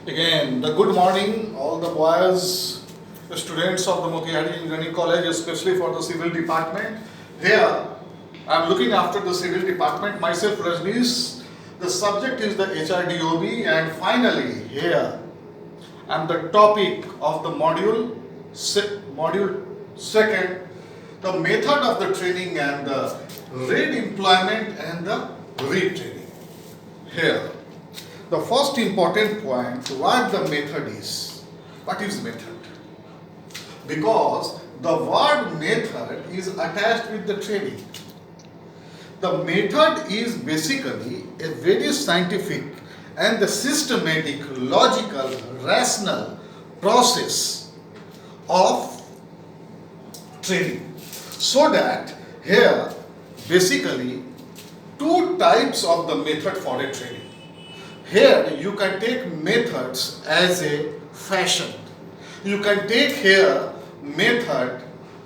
Again, the good morning, all the boys, the students of the Motihari Engineering College, especially for the civil department. Here, I am looking after the civil department, myself Rajneesh. The subject is the HRDOB, and finally, here, I am the topic of the module second, the method of the training and the re-employment and the retraining. Here. The first important point, what the method is. What is method? Because the word method is attached with the training. The method is basically a very scientific and the systematic, logical, rational process of training. So that here basically two types of the method for a training. Here you can take methods as a fashion. You can take here method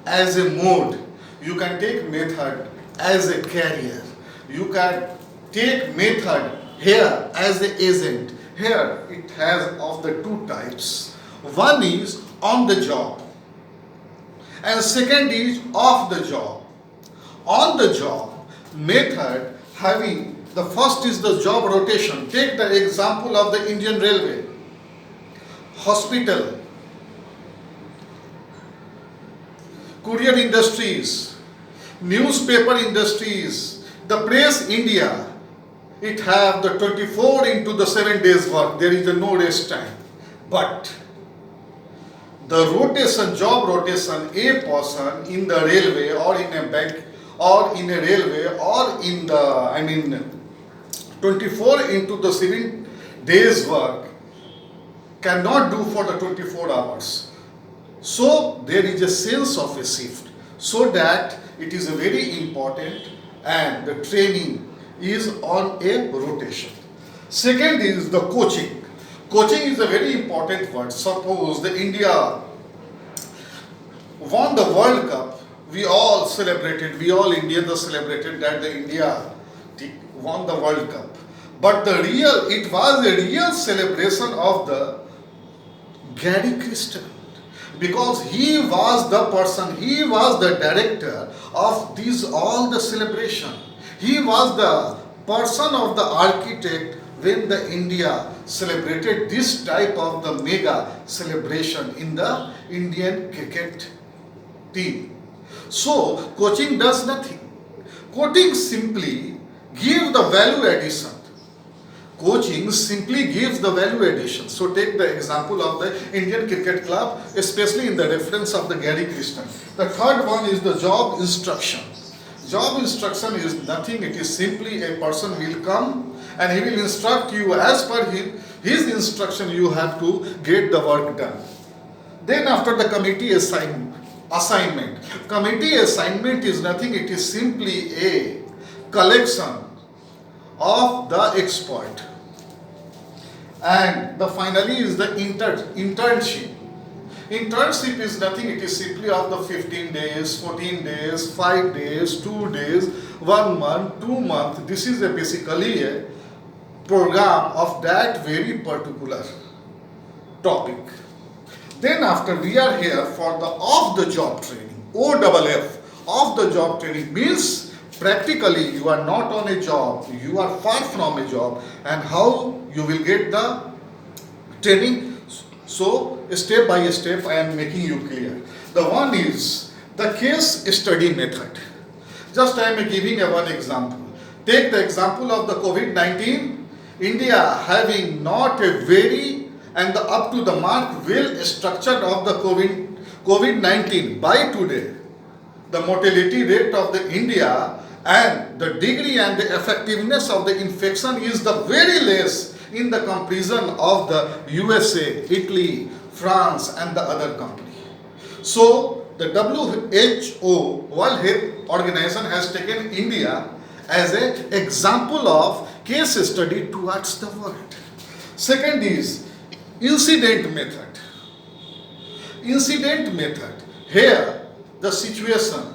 as a mode. You can take method as a career. You can take method here as an agent. Here it has of the two types. One is on the job and second is off the job. On the job method having the first is the job rotation. Take the example of the Indian Railway, hospital, courier industries, newspaper industries, the press India. It have the 24 into the 7 days work. There is no rest time. But the rotation, job rotation, a person in the railway or in a bank or in a railway or in the 24 into the 7 days work cannot do for the 24 hours. So there is a sense of a shift. So that it is a very important and the training is on a rotation. Second is the coaching. Coaching is a very important word. Suppose the India won the World Cup, we all celebrated, we all Indians celebrated that the India won the World Cup. But it was a real celebration of the Gary Kristen, because he was the person, he was the director of these all the celebration. He was the person of the architect when the India celebrated this type of the mega celebration in the Indian cricket team. So coaching does nothing. Coaching simply gives the value addition. Coaching simply gives the value addition. So take the example of the Indian Cricket Club, especially in the reference of the Gary Kristen. The third one is the job instruction. Job instruction is nothing, it is simply a person will come and he will instruct you as per his instruction you have to get the work done. Then after the committee assignment. Committee assignment is nothing, it is simply a collection of the expert. And the finally is the internship. Internship is nothing, it is simply of the 15 days, 14 days, 5 days, 2 days, 1 month, 2 months. This is basically a program of that very particular topic. Then after we are here for the off-the-job training, OFF. Off-the-job training means practically you are not on a job, you are far from a job, and how you will get the training. So step by step I am making you clear. The one is the case study method. Just I am giving one example. Take the example of the COVID-19. India having not a very and the up to the mark well structured of the COVID-19 by today. The mortality rate of the India and the degree and the effectiveness of the infection is the very less in the comparison of the USA, Italy, France and the other country. So the WHO, World Health Organization, has taken India as an example of case study towards the world. Second is incident method. Incident method. Here the situation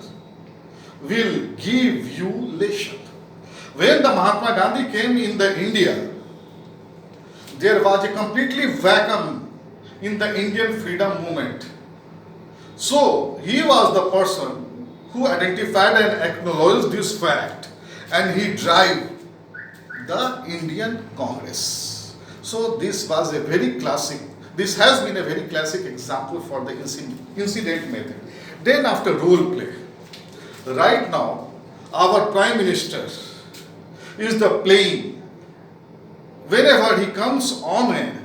will give you lesson. When the Mahatma Gandhi came in the India, there was a completely vacuum in the Indian freedom movement. So he was the person who identified and acknowledged this fact, and he drive the Indian Congress. So this was a very classic, this has been a very classic example for the incident method. Then after role play, right now our Prime Minister is the playing, whenever he comes on a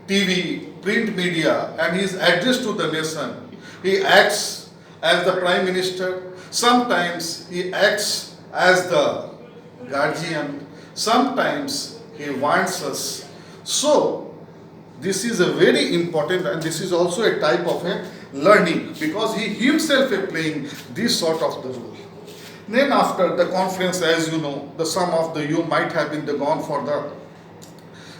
TV, print media and he is addressed to the nation, he acts as the Prime Minister, sometimes he acts as the guardian, sometimes he wants us. So this is a very important, and this is also a type of a learning, because he himself is playing this sort of the role. Then after the conference, as you know, the some of the you might have been gone for the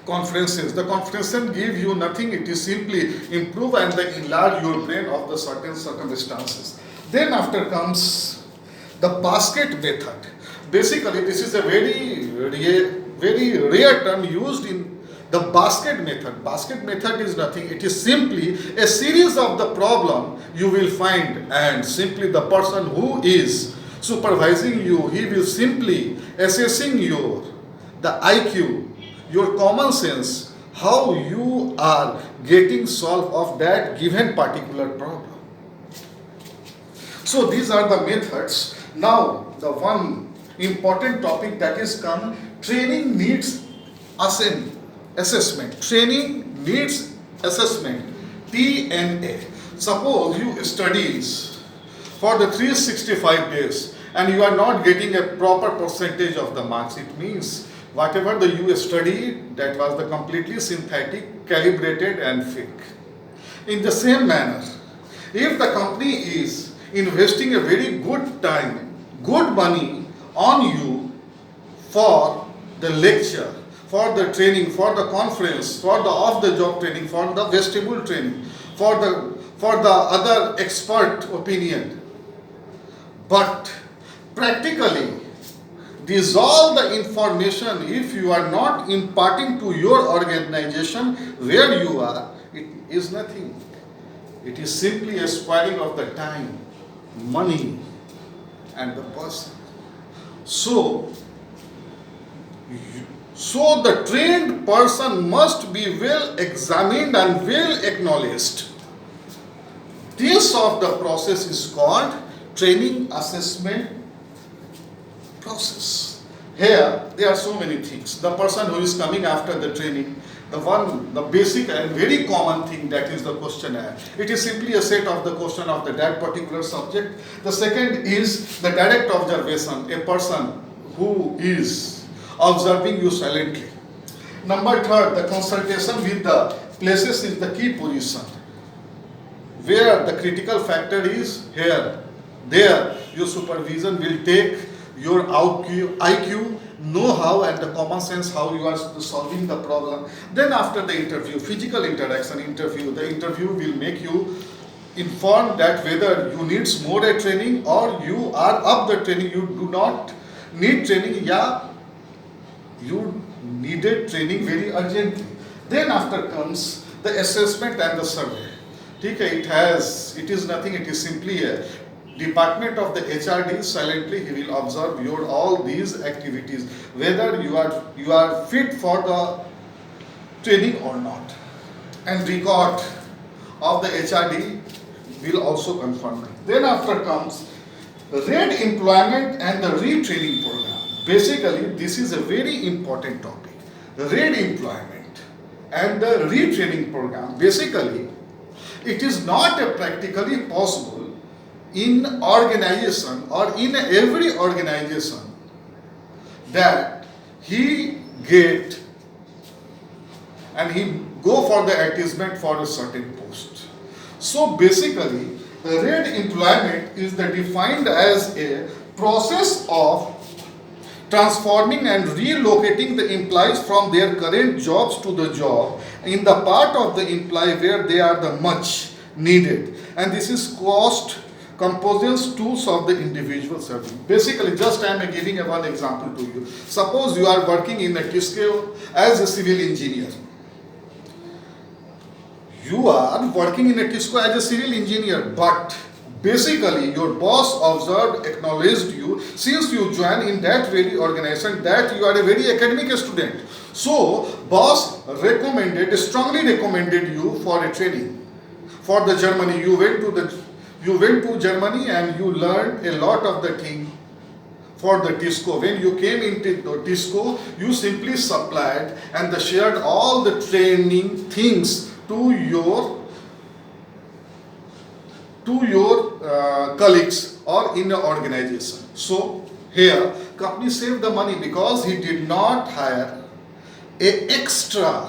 conferences. The conference give you nothing, it is simply improve and enlarge your brain of the certain circumstances. Then after comes the basket method. Basically, this is a very rare term used in the basket method. Basket method is nothing, it is simply a series of the problem you will find, and simply the person who is supervising you, he will simply assessing the IQ, your common sense, how you are getting solve of that given particular problem. So these are the methods. Now the one important topic that is come, training needs assessment. Training needs assessment, TNA. Suppose you studies for the 365 days and you are not getting a proper percentage of the marks. It means whatever the you studied, that was the completely synthetic, calibrated and fake. In the same manner, if the company is investing a very good time, good money on you for the lecture, for the training, for the conference, for the off-the-job training, for the vestibule training, for the other expert opinion, but practically dissolve the information if you are not imparting to your organization where you are, it is nothing. It is simply a spoiling of the time, money and the person. So the trained person must be well examined and well acknowledged. This of the process is called training assessment process. Here there are so many things. The person who is coming after the training, the basic and very common thing, that is the questionnaire. It is simply a set of the question of that particular subject. The second is the direct observation, a person who is observing you silently. Number third, the consultation with the places is the key position, where the critical factor is here. There your supervision will take your IQ, know-how and the common sense how you are solving the problem. Then after the interview, physical interaction interview, the interview will make you informed that whether you need more training or you are up the training, you do not need training, yeah, you needed training very urgently. Then after comes the assessment and the survey. It is nothing, it is simply a department of the HRD, silently he will observe your all these activities, whether you are fit for the training or not. And record of the HRD will also confirm it. Then after comes red employment and the retraining program. Basically, this is a very important topic. Red employment and the retraining program. Basically, it is not practically possible in organization or in every organization that he get and he go for the advertisement for a certain post. So basically, the red employment is defined as a process of transforming and relocating the employees from their current jobs to the job in the part of the employee where they are the much needed. And this is cost compositions tools of the individual serving. Basically, just I am giving one example to you. Suppose you are working in a Kisco as a civil engineer. You are working in a Tisco as a civil engineer, but basically your boss observed, acknowledged you since you joined in that very organization that you are a very academic student. So boss recommended, strongly recommended you for a training for the Germany. You went to Germany and you learned a lot of the thing for the Tisco. When you came into the Tisco, you simply supplied and shared all the training things to your colleagues or in your organization. So here company saved the money because he did not hire a extra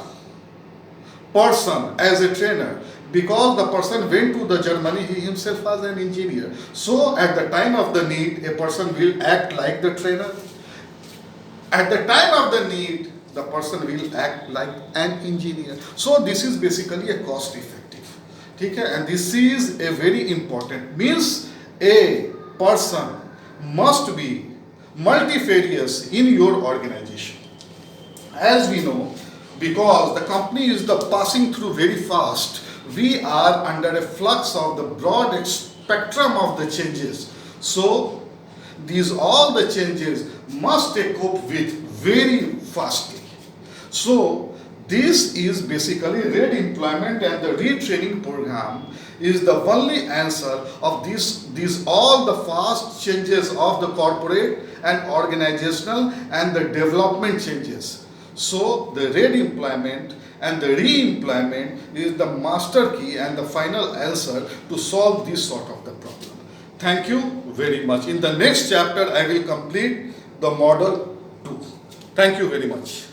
person as a trainer, because the person went to the Germany, he himself was an engineer. So at the time of the need, a person will act like the trainer. At the time of the need, the person will act like an engineer. So this is basically a cost effective. Okay? And this is a very important, means a person must be multifarious in your organization. As we know, because the company is passing through very fast, we are under a flux of the broad spectrum of the changes. So these all the changes must take up with very fastly. So this is basically re-employment and the retraining program is the only answer of these all the fast changes of the corporate and organizational and the development changes. So the re-employment and the re-employment is the master key and the final answer to solve this sort of the problem. Thank you very much. In the next chapter, I will complete the model 2. Thank you very much.